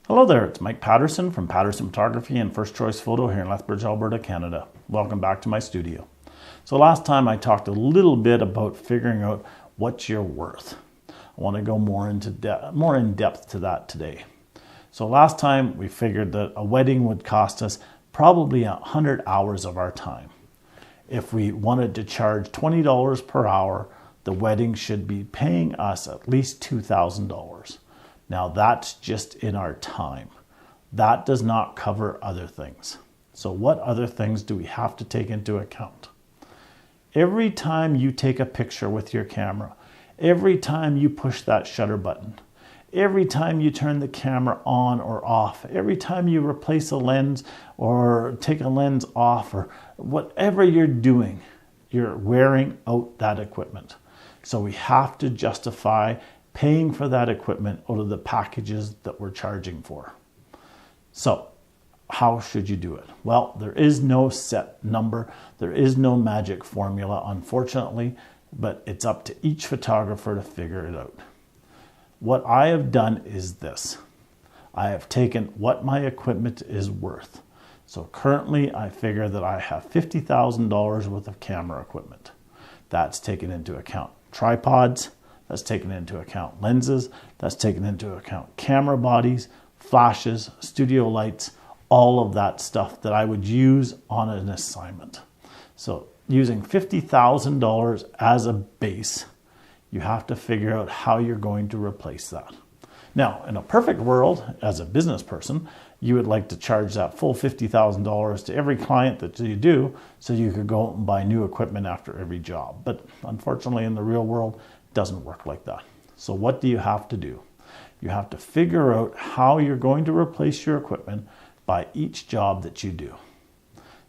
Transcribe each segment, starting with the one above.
Hello there, it's Mike Paterson from Paterson Photography and First Choice Photo here in Lethbridge, Alberta, Canada. Welcome back to my studio. So last time I talked a little bit about figuring out what you're worth. I want to go more in depth to that today. So last time we figured that a wedding would cost us probably 100 hours of our time. If we wanted to charge $20 per hour, the wedding should be paying us at least $2,000. Now that's just in our time. That does not cover other things. So what other things do we have to take into account? Every time you take a picture with your camera, every time you push that shutter button, every time you turn the camera on or off, every time you replace a lens or take a lens off, or whatever you're doing, you're wearing out that equipment. So we have to justify paying for that equipment out of the packages that we're charging for. So how should you do it? Well, there is no set number. There is no magic formula, unfortunately, but it's up to each photographer to figure it out. What I have done is this. I have taken what my equipment is worth. So currently I figure that I have $50,000 worth of camera equipment. That's taken into account tripods, that's taken into account lenses, that's taken into account camera bodies, flashes, studio lights, all of that stuff that I would use on an assignment. So using $50,000 as a base, you have to figure out how you're going to replace that. Now, in a perfect world, as a business person, you would like to charge that full $50,000 to every client that you do, so you could go out and buy new equipment after every job. But unfortunately, in the real world, it doesn't work like that. So what do you have to do? You have to figure out how you're going to replace your equipment by each job that you do.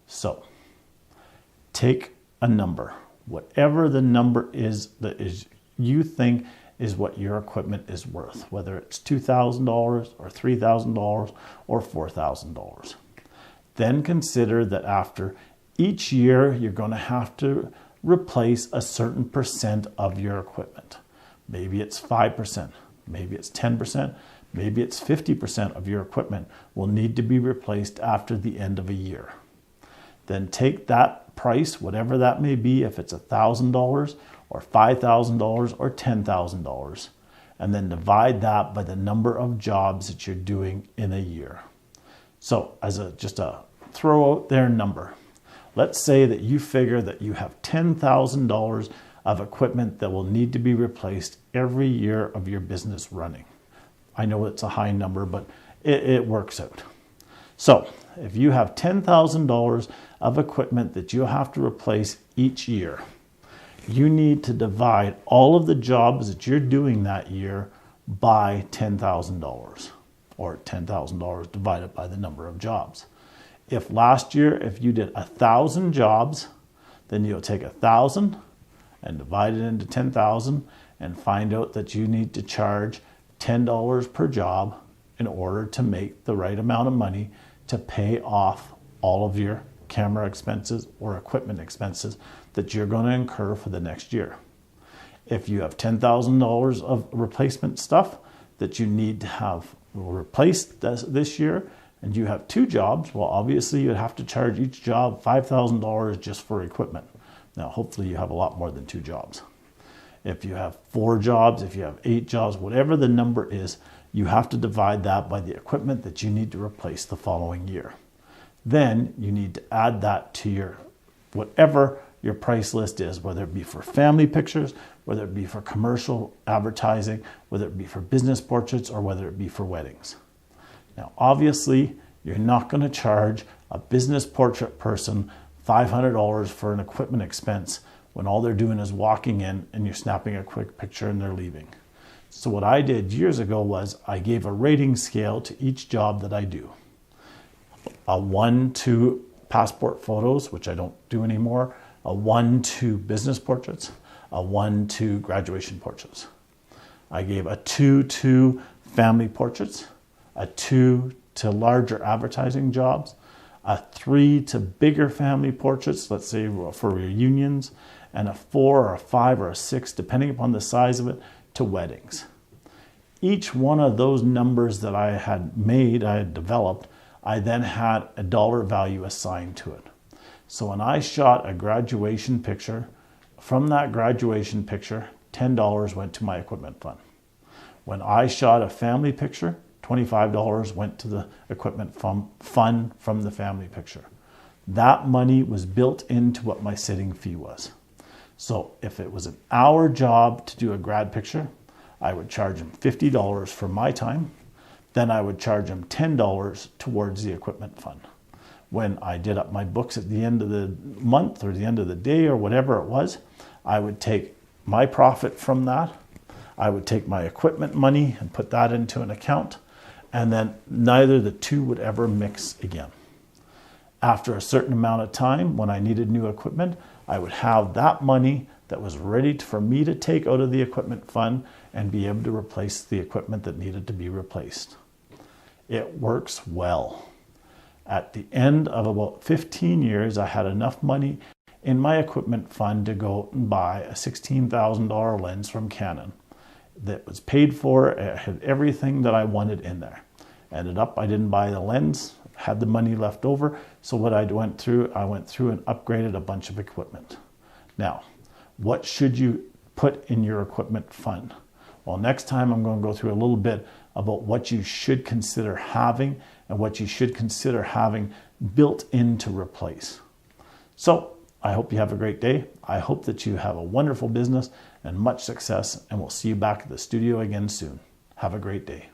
So take a number, whatever the number is that you think is what your equipment is worth, whether it's $2,000 or $3,000 or $4,000. Then consider that after each year, you're going to have to replace a certain percent of your equipment. Maybe it's 5%, maybe it's 10%, maybe it's 50% of your equipment will need to be replaced after the end of a year. Then take that price, whatever that may be, if it's $1,000 or $5,000 or $10,000, and then divide that by the number of jobs that you're doing in a year. So as just a throw out there number, let's say that you figure that you have $10,000 of equipment that will need to be replaced every year of your business running. I know it's a high number, but it works out. So if you have $10,000 of equipment that you have to replace each year, you need to divide all of the jobs that you're doing that year by $10,000, or $10,000 divided by the number of jobs. If last year, if you did 1,000 jobs, then you'll take 1,000 and divide it into 10,000 and find out that you need to charge $10 per job in order to make the right amount of money to pay off all of your camera expenses or equipment expenses that you're going to incur for the next year. If you have $10,000 of replacement stuff that you need to have replaced this year, and you have 2 jobs, well, obviously you'd have to charge each job $5,000 just for equipment. Now, hopefully you have a lot more than 2 jobs. If you have 4 jobs, if you have 8 jobs, whatever the number is, you have to divide that by the equipment that you need to replace the following year. Then you need to add that to your whatever your price list is, whether it be for family pictures, whether it be for commercial advertising, whether it be for business portraits, or whether it be for weddings. Now, obviously, you're not going to charge a business portrait person $500 for an equipment expense when all they're doing is walking in and you're snapping a quick picture and they're leaving. So what I did years ago was I gave a rating scale to each job that I do. A 1 to passport photos, which I don't do anymore, a 1 to business portraits, a 1 to graduation portraits. I gave a 2 to family portraits, a 2 to larger advertising jobs, a 3 to bigger family portraits, let's say for reunions, and a 4 or a 5 or a 6, depending upon the size of it, to weddings. Each one of those numbers that I had developed, I then had a dollar value assigned to it. So when I shot a graduation picture, from that graduation picture, $10 went to my equipment fund. When I shot a family picture, $25 went to the equipment fund from the family picture. That money was built into what my sitting fee was. So if it was an hour job to do a grad picture, I would charge them $50 for my time. Then I would charge them $10 towards the equipment fund. When I did up my books at the end of the month or the end of the day or whatever it was, I would take my profit from that. I would take my equipment money and put that into an account, and then neither the two would ever mix again. After a certain amount of time, when I needed new equipment, I would have that money that was ready for me to take out of the equipment fund and be able to replace the equipment that needed to be replaced. It works well. At the end of about 15 years, I had enough money in my equipment fund to go and buy a $16,000 lens from Canon that was paid for. It had everything that I wanted in there. Ended up, I didn't buy the lens, had the money left over. So what I went through and upgraded a bunch of equipment. Now, what should you put in your equipment fund? Well, next time I'm going to go through a little bit about what you should consider having and what you should consider having built in to replace. So I hope you have a great day. I hope that you have a wonderful business and much success, and we'll see you back at the studio again soon. Have a great day.